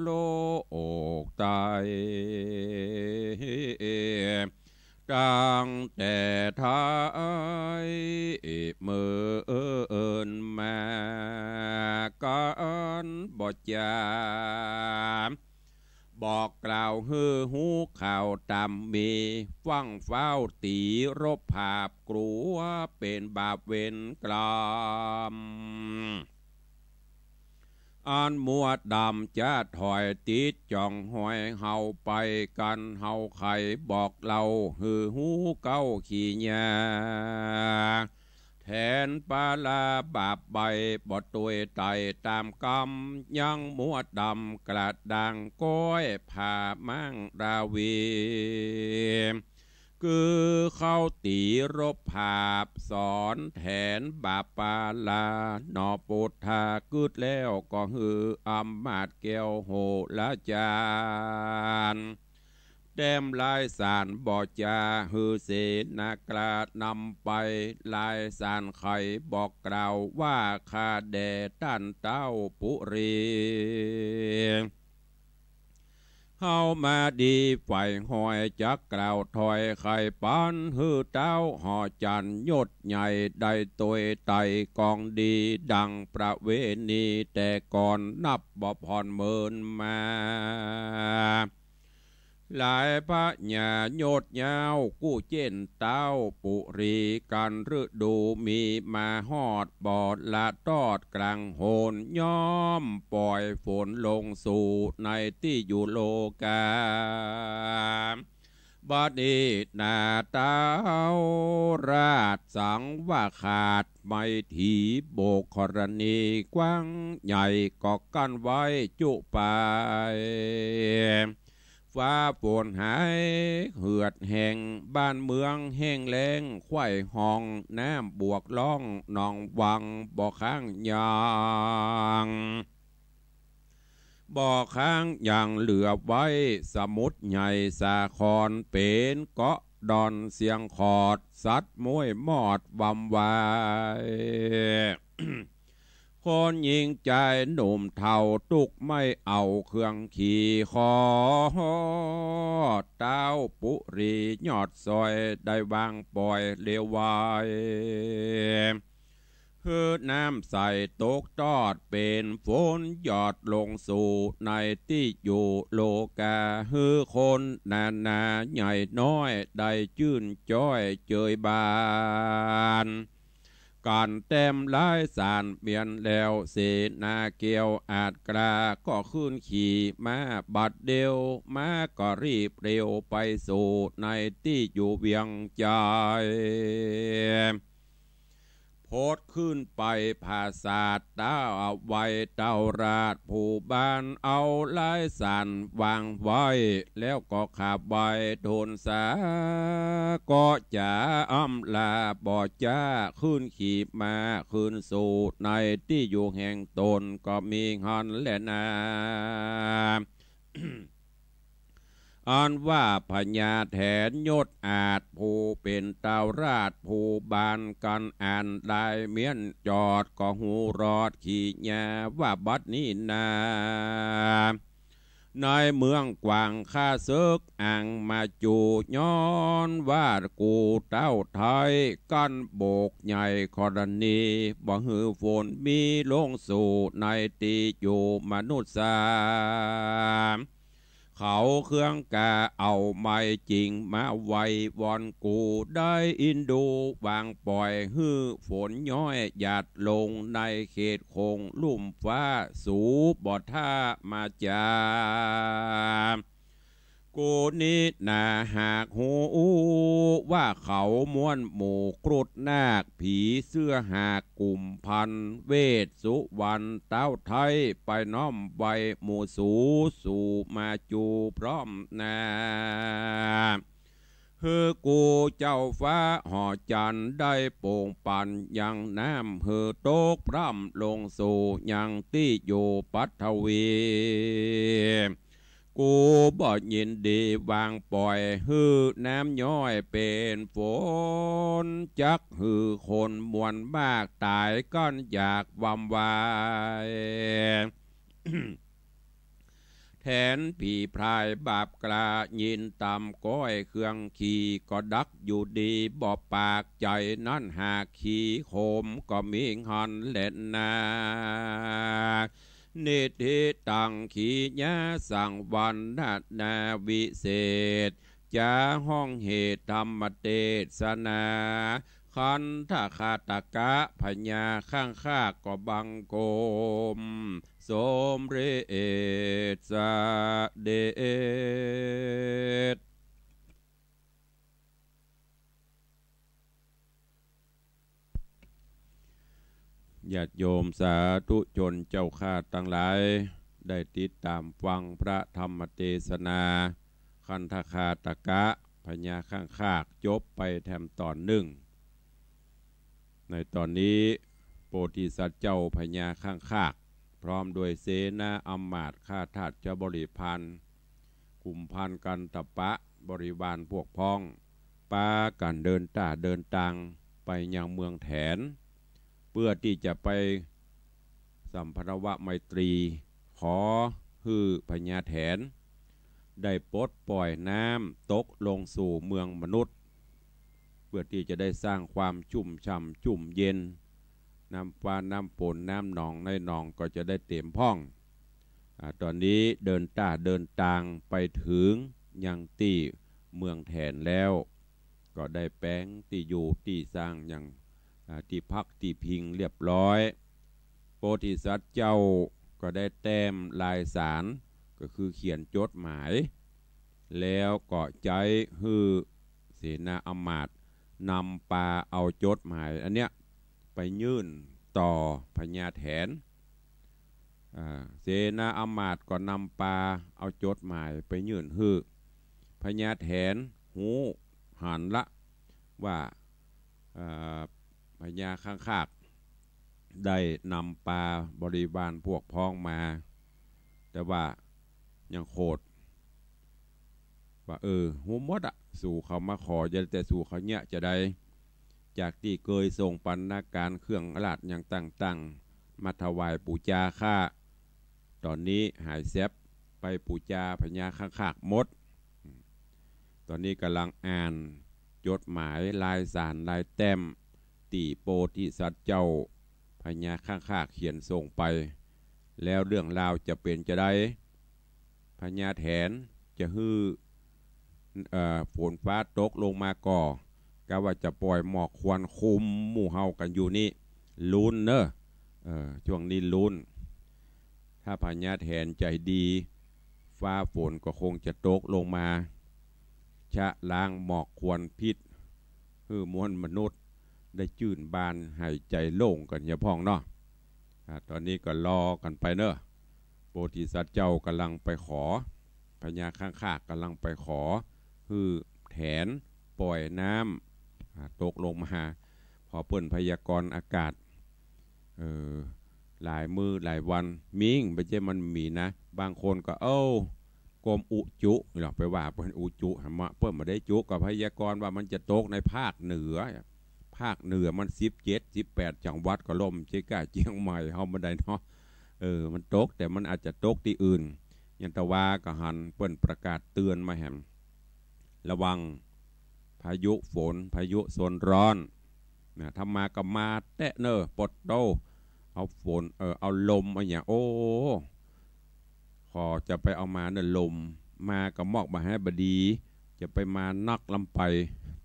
โลกตายตั้งแต่ไทยเมื่อมากันบ่จาบอกกล่าวฮือหูข่าวตำมีฟังเฝ้าตีรบภาพกลัวเป็นบาปเวรกรรมอันมัวดำจะถอยติดจ่องหอยเฮาไปกันเฮาไข่บอกเราฮือหูเก้าขี้ยาแทนปาลาบาปใบบดตัวไตตามกำยังมัวดำกระดังก้อยผ่ามั่งราวี คือเข้าตีรบภาพสอนแทนบาปาลานอปุถทากึดแล้วก็ฮืออำมาตย์แก้วโหละจานแต้มลายสารบ่อจาฮือเสนากลานำไปลายสารไข่บอกกล่าวว่าคาแดตันเต้าปุรีเฮามาดีฝ่ายหอยจักกล่าวถอยไข่ปันฮือเต้าห่อจันยศใหญ่ได้ตัวไตกองดีดังประเวณีแต่ก่อนนับบ่พรเมินมาหลายพระญาโยดยาวกู้เจนเต้าปุรีกันฤดูมีมาฮอดบอดละตอดกลางโหนย้อมปล่อยฝนลงสู่ในที่อยู่โลกาบัดนี้นาเต้าราชสังว่าขาดไม่ถีโบกกรณีกว้างใหญ่ก็กั้นไว้จุไปฟ้าฝนหายเหือดแห่งบ้านเมืองแห้งแล้งไข่ห้องน้ำบวกล่องหนองวังบ่อข้างยางบ่อข้างอย่างเหลือไว้สมุทรใหญ่สาครเป็นเกาะดอนเสียงขอดสัตว์มวยมอดบำวายคนยิงใจหนุ่มเท่าตุกไม่เอาเครื่องขี่คอเต้าปุรียอดซอยได้วางปล่อยเลี้ยวไว้ฮือน้ำใส่ตกตอดเป็นฝนหยอดลงสู่ในที่อยู่โลกาฮือคนนาใหญ่น้อยได้จื่นจ้อยเจยบานการแต้มลายสารเปลี่ยนแล้วเสนาเกียวอาจกราก็ขึ้นขี่มาบัดเดียวมาก็รีบเร็วไปสู่ในที่อยู่เวียงใจโพดขึ้นไปภาษาเต้าไว้เต้าราชผู้บ้านเอาลายสารวางไว้แล้วก็ขับไว้โทนสาก็จะอ้ำลาบ่อจ้าขึ้นขี่มาขึ้นสู่ในที่อยู่แห่งตนก็มีหันและนาอันว่าพญาแถนยศอาจผู้เป็นเต้าราชผู้บานกันอ่านได้เมียนจอดก็หูรอดขี่ยาว่าบัดนี้นาในเมืองกวางข้าซึกอ่างมาจูย้อนว่ากูเต้าไทยกันโบกใหญ่กรณีบ่หือฝนมีลงสู่ในตีอยู่มนุษย์สาเขาเครื่องกาเอาไม่จริงมาไว้วอนกูได้อินดูวางปล่อยฮือฝนย้อยหยาดลงในเขตคงลุ่มฟ้าสูบอดท่ามาจากูนี้นาหากหูว่าเขาม้วนหมู่กรุดนาคผีเสื้อหากกลุ่มพันเวทสุวรรณเต้าไทยไปน้อมใบหมู่สู่มาจูพร้อมนาฮือกูเจ้าฟ้าห่อจันได้โป่งปั่นยังน้ำฮือโตกพร่ำลงสู่ยังที่อยู่ปัทวีกูบ่ยินดีวางปล่อยฮือน้ำย้อยเป็นฝนจักฮือคนมวลมากตายก้อนอยากวำวายแทนผีพรายบาปกลายินตำก้อยเครื่องขี่ก็ดักอยู่ดีบ่ปากใจนั่นหากขี่โคมก็มีหันเล่นนานิธิตังขีญาสังวันนาวิเศษจาห้องเหตุธรรมเทศนาคันทาคาตกะพญาข้างข้าก็บังโกมสมเรศเดชญาติโยมสาธุชนเจ้าข้าทั้งหลายได้ติดตามฟังพระธรรมเทศนาคันธคาตกะพ พญาข้างคากจบไปแถมตอนหนึ่งในตอนนี้โพธิสัตว์เจ้าพญาข้างคากพร้อมด้วยเสนาอำมาตย์ข้าทาสเจ้าบริพารกลุ่มพันกันตปะบริวารพวกพ้องปากันเดินตาเดินตังไปยังเมืองแถนเพื่อที่จะไปสัมพันธวะไมตรีขอฮือพญาแถนได้ปลดปล่อยน้ำตกลงสู่เมืองมนุษย์เพื่อที่จะได้สร้างความชุ่มฉ่ำจุ่มเย็นน้ำปลาน้ำฝนน้ำหนองในหนองก็จะได้เต็มพ่องตอนนี้เดินตาเดินตางไปถึงยังที่เมืองแถนแล้วก็ได้แป้งที่อยู่ที่สร้างอย่างที่พักที่พิงเรียบร้อยโพธิสัตว์เจ้าก็ได้แต้มลายสารก็คือเขียนจดหมายแล้วก็ใจฮือเสนาอำมาตย์นำปลาเอาจดหมายอันเนี้ยไปยื่นต่อพญาแถนเสนาอำมาตย์ก็นำปลาเอาจดหมายไปยื่นฮือพญาแถนหูหันละว่าพญาข้างคากได้นำปลาบริวารพวกพ้องมาแต่ว่ายังโคตรว่าหูมดสู่เขามาขอจะแต่สู่เขาเนี่ยจะได้จากที่เคยส่งปันนาการเครื่องราชอย่างต่างๆมาถวายปูจาข้าตอนนี้หายแซบไปปูจาพญาข้างคากมดตอนนี้กำลังอ่านจดหมายลายสารลายแต้มตีโพธิสัตว์เจ้าพญาข้างคากเขียนส่งไปแล้วเรื่องราวจะเป็นจะได้พญาแถนจะฮือฝนฟ้าตกลงมาก่อกะว่าจะปล่อยหมอกควันคุมหมู่เฮากันอยู่นี่ลุ้นเนอะช่วงนี้ลุ้นถ้าพญาแถนใจดีฟ้าฝนก็คงจะตกลงมาชะล้างหมอกควันพิษคือมวลมนุษย์ได้จื่นบานหายใจโล่งกันอย่าพ้องเนาะตอนนี้ก็รอกันไปเนอะโพธิสัตว์เจ้ากำลังไปขอพญาข้างคากกำลังไปขอคือแถนปล่อยน้ำตกลงมาพอเปิ่นพยากรณ์อากาศหลายมือหลายวันมิ่งไปเจ้มันมีนะบางคนก็กรมอุจุหรอกไปว่าเปิ่นอุจุหามะเปิ่นมาได้จุกับพยากรณ์ว่ามันจะตกในภาคเหนือมัน17-18จังหวัดก็ล่มเชียงเชียงใหม่เฮาบ่ได้เนาะมันตกแต่มันอาจจะตกที่อื่นยันตะวาก็หันเปิ้นประกาศเตือนมาแหมระวังพายุฝนพายุโซนร้อนนะทำมาก็มาแตะเนอปดโตเอาฝนเอาลมอะไรอย่างขอจะไปเอามาเนี่ยลมมาก็มอกมาให้บดีจะไปมานักลำไป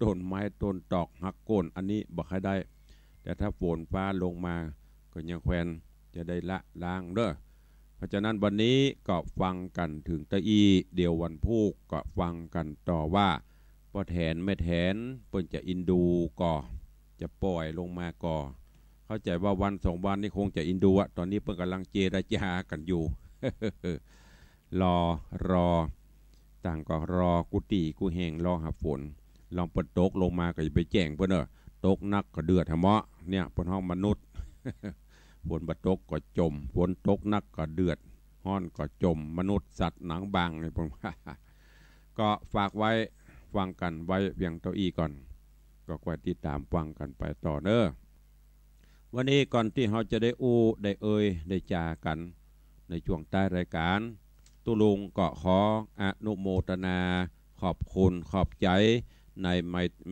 ต้นไม้ต้นตอกหักโค่นอันนี้บอกให้ได้แต่ถ้าฝนฟ้าลงมาก็ยังแควนจะได้ละล้างเด้อเพราะฉะนั้นวันนี้ก็ฟังกันถึงตะอีเดี๋ยววันพุธก็ฟังกันต่อว่าพอแถนไม่แถนเปิ้นจะอินดูก่อจะปล่อยลงมาก่อเข้าใจว่าวัน2 วันนี้คงจะอินดูอะตอนนี้เปิ้นกำลังเจรจากันอยู่ รอต่างก็รอกุฏิกูแหงรอหาฝนลองเปิดตกลงมาก็จะไปแจ้งเพื่อนตกนักก็เดือดทะเมาะเนี่ยเพื่อนห้องมนุษย์ ฝนบัดตกก็จมฝนตกนักก็เดือดห้อนก็จมมนุษย์สัตว์หนังบางเลยผม ก็ฝากไว้ฟังกันไว้เพียงเท่าอีก่อนก็คอยติดตามฟังกันไปต่อเนอะวันนี้ก่อนที่เราจะได้ได้ได้จากันในช่วงใต้รายการตุลุงก็ขออนุโมทนาขอบคุณขอบใจใน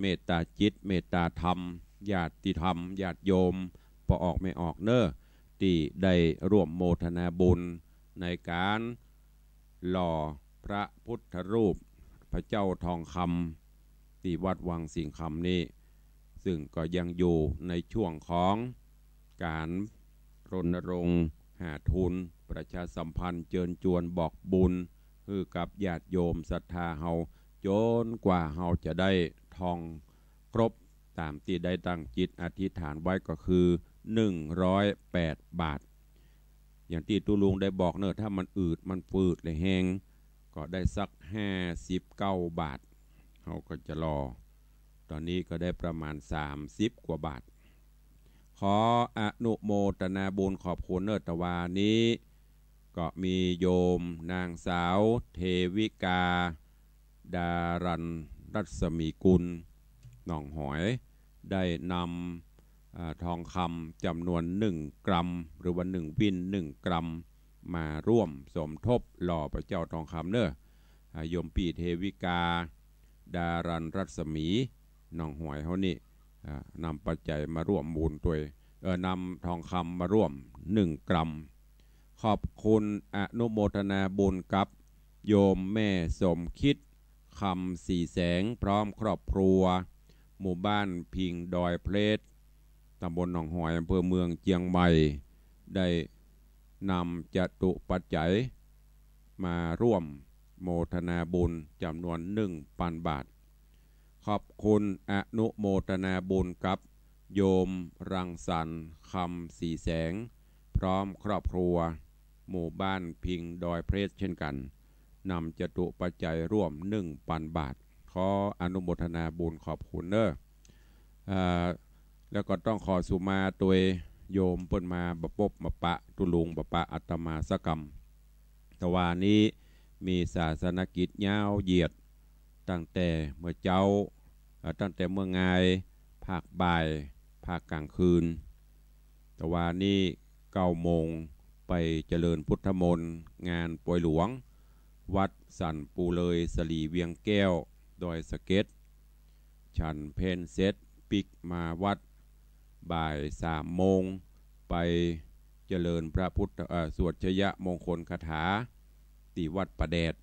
เมตตาจิตเมตตาธรรมญาติธรรมญาติโยมพอออกไม่ออกเนอะที่ได้ร่วมโมทนาบุญในการหล่อพระพุทธรูปพระเจ้าทองคำที่วัดวังสิงห์คำนี้ซึ่งก็ยังอยู่ในช่วงของการรณรงค์หาทุนประชาสัมพันธ์เชิญชวนบอกบุญคือกับญาติโยมศรัทธาเฮาจนกว่าเฮาจะได้ทองครบตามที่ได้ตั้งจิตอธิษฐานไว้ก็คือ108 บาทอย่างที่ตุลุงได้บอกเนอะถ้ามันอืดมันฝืดเลยแห้งก็ได้สัก59 บาท เขาก็จะรอตอนนี้ก็ได้ประมาณ30 กว่าบาทขออนุโมทนาบุญขอบคุณเนตวานี้ก็มีโยมนางสาวเทวิกาดารันรัศมีกุลหนองหอยได้นำทองคำจำนวน1 กรัมหรือว่า1 วิน1 กรัมมาร่วมสมทบหล่อพระเจ้าทองคำเนอะโยมปีเทวิกาดารันรัศมีหนองหอยเขานี่นำปัจจัยมาร่วมบุญตัวนำทองคำมาร่วม1 กรัมขอบคุณอนุโมทนาบุญกับโยมแม่สมคิดคำสีแสงพร้อมครอบครัวหมู่บ้านพิงดอยเพลสตำบลหนองหอยอำเภอเมืองเชียงใหม่ได้นำจตุปัจจัยมาร่วมโมทนาบุญจำนวน1,000 บาทขอบคุณอนุโมทนาบุญกับโยมรังสรรค์คำสีแสงพร้อมครอบครัวหมู่บ้านพิงดอยเพลสเช่นกันนำจตุปัจจัยร่วม1,000 บาทขออนุโมทนาบุญขอบคุณเนอะแล้วก็ต้องขอสุมาตัวโยมเปิ้นมาบปบมาปะตุลุงบปะอัตมาสกรรมตะวานี้มีศาสนกิจยาวเหยียดตั้งแต่เมื่อเจ้าตั้งแต่เมื่องายภาคบ่ายภาคกลางคืนตะวานี้9 โมงไปเจริญพุทธมนต์งานป่วยหลวงวัดสันปูเลยสลีเวียงแก้วดอยสะเก็ดฉันเพนเซตปิกมาวัดบ่าย3 โมงไปเจริญพระพุทธสวดชยมงคลคาถาที่วัดประแดด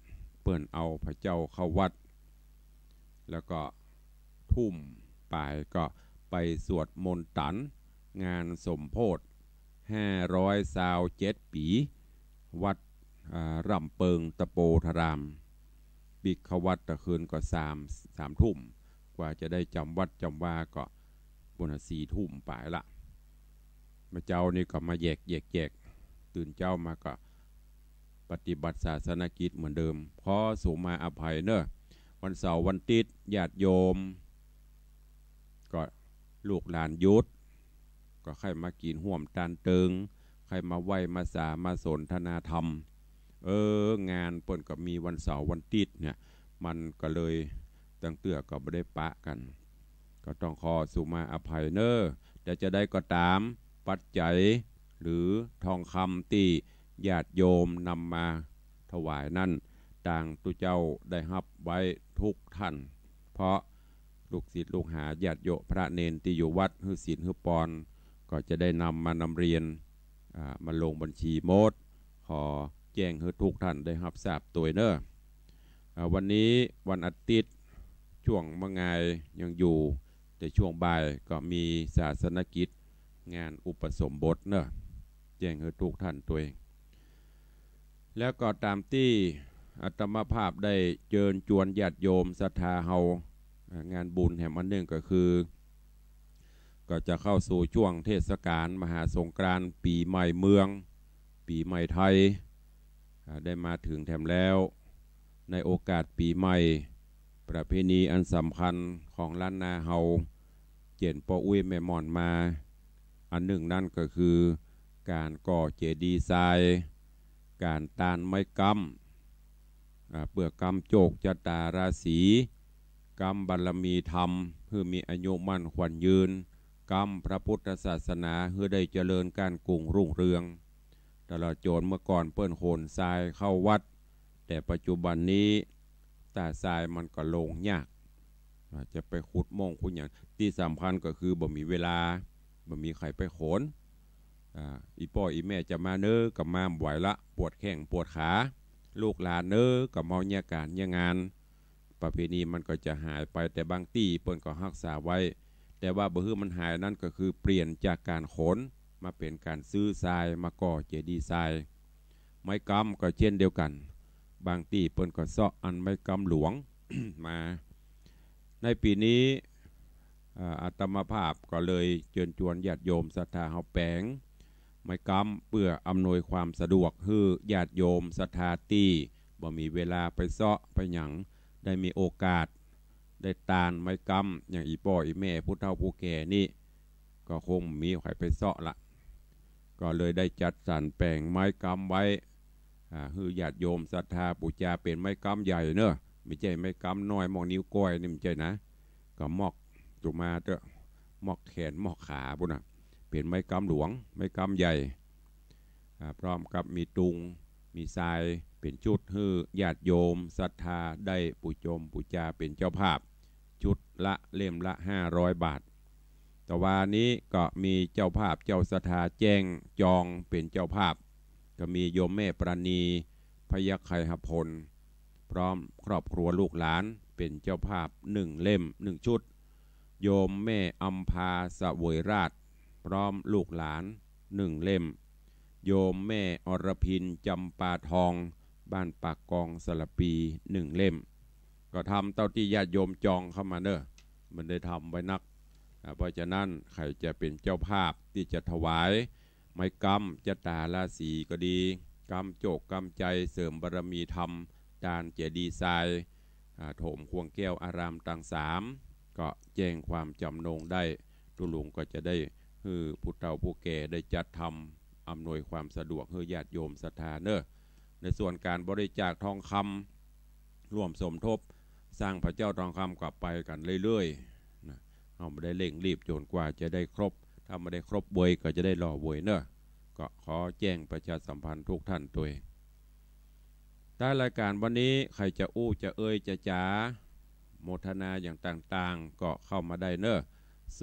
เปิ่นเอาพระเจ้าเข้าวัดแล้วก็ทุ่มป่ายก็ไปสวดมนต์ตันงานสมโพธิ527 ปีวัดร่ำเปิงตะโปธารามปิกเขาวัดตะคืนก็3 ทุ่มกว่าจะได้จำวัดจำว่าก็บน4 ทุ่มป่ายละมาเจ้านี่ก็มาแยกตื่นเจ้ามาก็ปฏิบัติศาสนกิจเหมือนเดิมขอสุมาอภัยเนอะวันเสาร์วันติดญาติโยมก็ลูกหลานยุทธก็ใครมากินห่วมตานเติงใครมาไหวมาสามาสนทนาธรรมงานเปิ่นก็มีวันเสาร์วันติดเนี่ยมันก็เลยตั้งเตื้อก็ไม่ได้ปะกันก็ต้องขอสุมาอภัยเนอะแต่จะได้ก็ตามปัจจัยหรือทองคำที่ญาติโยมนำมาถวายนั่นต่างตุเจ้าได้รับไว้ทุกท่านเพราะลูกศิษย์ลูกหาญาติโยพระเนนที่อยู่วัดฮือศีลฮือปอนก็จะได้นำมานำเรียนมาลงบัญชีโมดขอแจ้งให้ทุกท่านได้รับทราบตัวเนอะวันนี้วันอาทิตย์ช่วงมะงายยังอยู่แต่ช่วงบ่ายก็มีศาสนกิจงานอุปสมบทเนอะแจ้งให้ทุกท่านตัวเองแล้วก็ตามที่อาตมาภาพได้เชิญชวนญาติโยมศรัทธาเฮางานบุญแห่งอันหนึ่งก็คือก็จะเข้าสู่ช่วงเทศกาลมหาสงกรานต์ปีใหม่เมืองปีใหม่ไทยได้มาถึงแถมแล้วในโอกาสปีใหม่ประเพณีอันสำคัญของล้านนาเฮาเจียนปออุ้ยแม่หมอนมาอันหนึ่งนั่นก็คือการก่อเจดีย์ทรายการตานไม้กำเปลือกกำโจกจตาราศีกำบารมีธรรมเพื่อมีอายุมั่นขวัญยืนกำพระพุทธศาสนาเพื่อได้เจริญการกุ้งรุ่งเรืองตลอดโจรเมื่อก่อนเปิ้นโขนทรายเข้าวัดแต่ปัจจุบันนี้ตาทรายมันก็ลงยากจะไปขุดมงขุดอย่างที่สำคัญก็คือบ่มีเวลาบ่มีใครไปโขนอีพ่ออีแม่จะมาเน้อกับมาไหวละปวดแข้งปวดขาลูกหลานเน้อกับเมาเนี่ยการเนี่ยงานประเพณีมันก็จะหายไปแต่บางที่เปิ้นก็รักษาไว้แต่ว่าบ่ฮื้อมันหายนั่นก็คือเปลี่ยนจากการโขนมาเป็นการซื้อทรายมาก่อเจดีย์ทรายไม้กำก็เช่นเดียวกันบางที่เปิ้นก็เซาะอันไม้กำหลวง มาในปีนี้อาตมาภาพก็เลยเชิญชวนญาติโยมศรัทธาเฮาแปลงไม้กำเพื่ออำนวยความสะดวกให้ญาติโยมศรัทธาที่บ่มีเวลาไปเซาะไปหยังได้มีโอกาส ได้ตานไม้กำอย่างอีป่ออีแม่ผู้เฒ่าผู้แก่นี่ก็คงมีใครไปเสาะละก็เลยได้จัดสรรแปลงไม้กำไว้ฮือญาติโยมศรัทธาปูจาเป็นไม้กำใหญ่เนอะไม่ใช่ไม้กำน้อยมองนิ้วก้อยนี่ไม่ใช่นะก็มอกจุมาเตอะมอกแขนมอกขาบุญนะเป็นไม้กำหลวงไม้กำใหญ่พร้อมกับมีตุงมีทรายเป็นชุดฮือญาติโยมศรัทธาได้ปูจมปูจาเป็นเจ้าภาพชุดละเล่มละ500 บาทแต่วันนี้ก็มีเจ้าภาพเจ้าศรัทธาแจ้งจองเป็นเจ้าภาพก็มีโยมแม่ปราณีพยัคฆ์ไคหพลพร้อมครอบครัวลูกหลานเป็นเจ้าภาพ1 เล่ม 1 ชุดโยมแม่อัมพาสเวยราชพร้อมลูกหลาน1 เล่มโยมแม่อรพินจำปาทองบ้านปากกองสระปี1 เล่มก็ทำเต้าที่ญาติโยมจองเข้ามาเนอะมันได้ทำไว้นักเพราะฉะนั้นใครจะเป็นเจ้าภาพที่จะถวายไม้กำจะตาราศีก็ดีกำโจกกำใจเสริมบารมีธรรมจานเจดีย์ทรายโถมควงแก้วอารามต่าง3ก็แจ้งความจำนงได้ตุลุงก็จะได้ให้ผู้เฒ่าผู้แก่ได้จัดทำอำนวยความสะดวกให้ญาติโยมศรัทธาเนอะในส่วนการบริจาคทองคำร่วมสมทบสร้างพระเจ้าทองคำกลับไปกันเรื่อยๆนะเราไม่ได้เร่งรีบจนกว่าจะได้ครบถ้าไม่ได้ครบบวยก็จะได้รอบวยเนอะก็ขอแจ้งประชาสัมพันธ์ทุกท่านตัวเองได้รายการวันนี้ใครจะอู้จะเอ่ยจะจ๋าโมทนาอย่างต่างๆก็เข้ามาได้เนอะ0817836540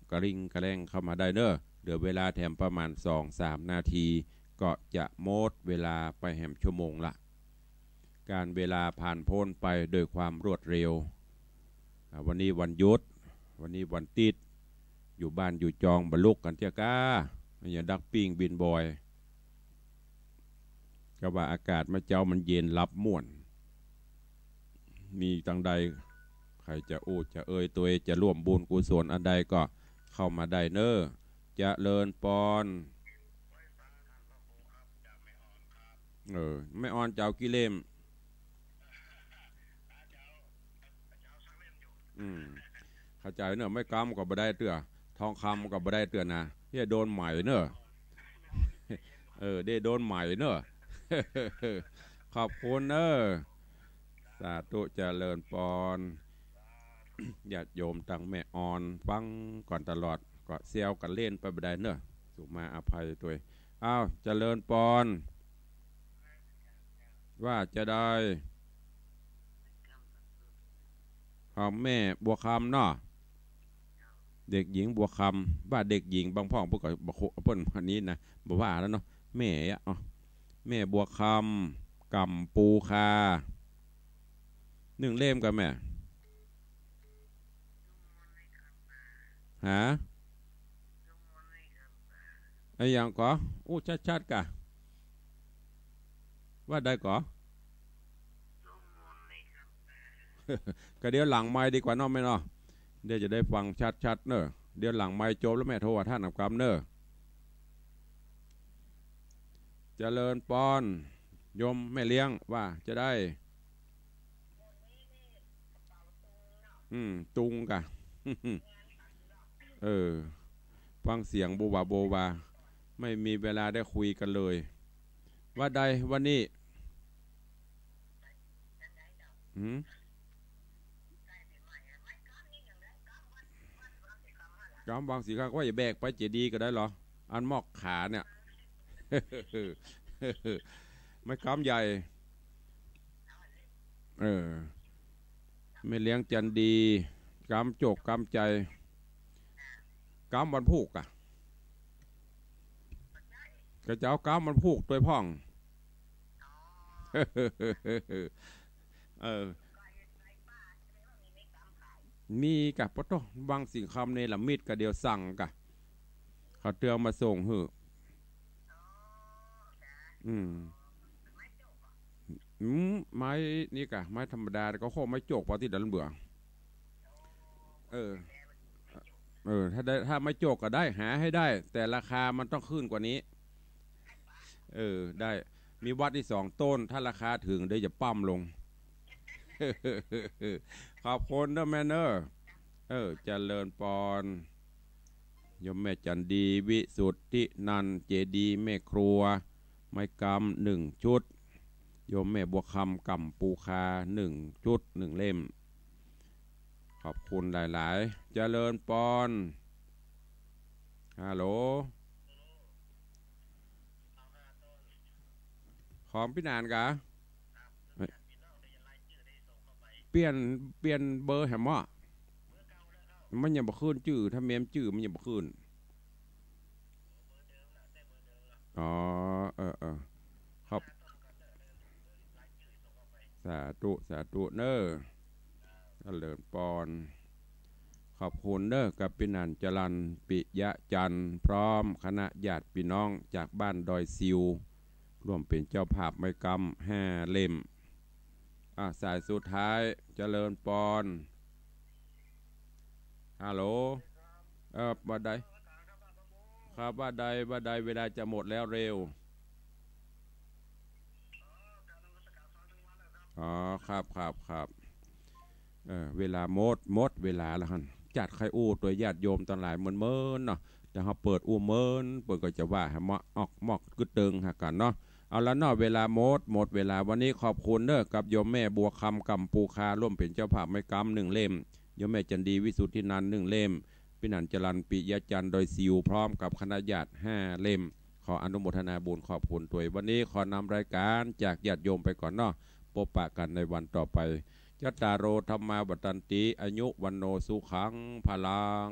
กระริ่งกระแรงเข้ามาได้เนอะเดี๋ยวเวลาแถมประมาณ 2-3 นาทีก็จะโมดเวลาไปแหมชั่วโมงละการเวลาผ่านพ้นไปโดยความรวดเร็ววันนี้วันหยุดวันนี้วันติดอยู่บ้านอยู่จองบรรลุกกันเจ้าก้าอย่าดักปิ้งบินบอยก็ว่าอากาศมาเจ้ามันเย็นรับม่วนมีตังใดใครจะอู้จะเอ่ยตัวจะร่วมบุญกุศลอันใดก็เข้ามาได้เนอะจะเลินปอนไม่อ่อนเจ้ากิเลมเข้าใจเนอะไม่กำก็บ่ได้เตือทองคำก็บ่ได้เตือนะเฮียโดนใหม่เนอะได้โดนใหม่เนอะขอบคุณเนอะสาธุเจริญปอนญาติโยมตั้งแม่อ่อนฟังก่อนตลอดก็เซียวกันเล่นไปบ่ได้เนอะสุมาอภัยตัวอ้าวเจริญปอนว่าจะได้แม่บัวคำเนาะเด็กหญิงบัวคำว่าเด็กหญิงบางพ่องพวกก็บอกเพิ่นวันนี้นะบอกว่าแล้วเนาะแม่แม่บัวคำกำปูคา1 เล่มกันแม่หาไอ้ยังก่ออู้ชัดๆกะว่าได้ก่อก็เดี๋ยวหลังไม้ดีกว่าน้องไม่เนาะเดี๋ยวจะได้ฟังชัดๆเนอะเดี๋ยวหลังไม้จบแล้วแม่โทรท่านนำกรรมเนอะเจริญปอนโยมแม่เลี้ยงว่าจะได้ตุงกะฟังเสียงโบวาโบวาไม่มีเวลาได้คุยกันเลยว่าใดวันนี้กำบางสีข้างก็อย่าแบกไปเจดีก็ได้หรออันมอกขาเนี่ยไม่กำใหญ่ไม่เลี้ยงจันดีกำโจกกำใจกำวันพูกอะกระเจ้ากำมันพูกตัวพ่องมีกับปะโต้บางสิ่งคำในละมิดกับเดียวสั่งกะเขาเตือนมาส่งหือไม้นี่กะไม้ธรรมดาก็ข้อไม้โจกพอที่ดันเบื่อ ถ้าไม่โจกก็ได้หาให้ได้แต่ราคามันต้องขึ้นกว่านี้ได้มีวัดที่2 ต้นถ้าราคาถึงได้จะปั้มลง ขอบคุณนะแม่เนอเจริญปอนยมแม่จันดีวิสุทธินันเจดีแม่ครัวไม้กำ1 ชุดโยมแม่บัวคำกำปูคา1 ชุด1 เล่มขอบคุณหลายๆเจริญปอนฮัลโหลของพี่นานกะเปลี่ยนเบอร์แหมวะมันยังบ่ขึ้นจื่อถ้าเมมจื่อมันยังบ่ขึ้นอ๋อครับสาธุเนอเจริญปอนขอบคุณเด้อกับปินันจรันปิยะจันทร์พร้อมคณะญาติพี่น้องจากบ้านดอยซิวร่วมเป็นเจ้าภาพไม้กำ5 เล่มสายสุดท้ายเจริญปอนฮัลโหลบัดใดครับบัดใดเวลาจะหมดแล้วเร็วอ๋อครับเวลาหมดเวลาแล้วฮันจัดใครอู้ตัวญาติโยมตอนหลายเหมือนเนาะแต่เขาเปิดอู้เปิดก็จะว่าให้มอกกึดตึงหากันเนาะเอาละเนาะเวลาหมดเวลาวันนี้ขอบคุณเด้อกับโยมแม่บัวคำกำปูคาร่วมเป็นเจ้าภาพไม้กำ1 เล่มโยมแม่จันดีวิสุทธินัน1 เล่มพี่นันจรันปิยะจันทร์โดยซิวพร้อมกับคณะญาติ5 เล่มขออนุโมทนาบุญขอบคุณตัวยวันนี้ขอนำรายการจากญาติโยมไปก่อนเนาะพบปะกันในวันต่อไปยัตตาโรธรรมาบัตันติอายุวันโนสุขังพลัง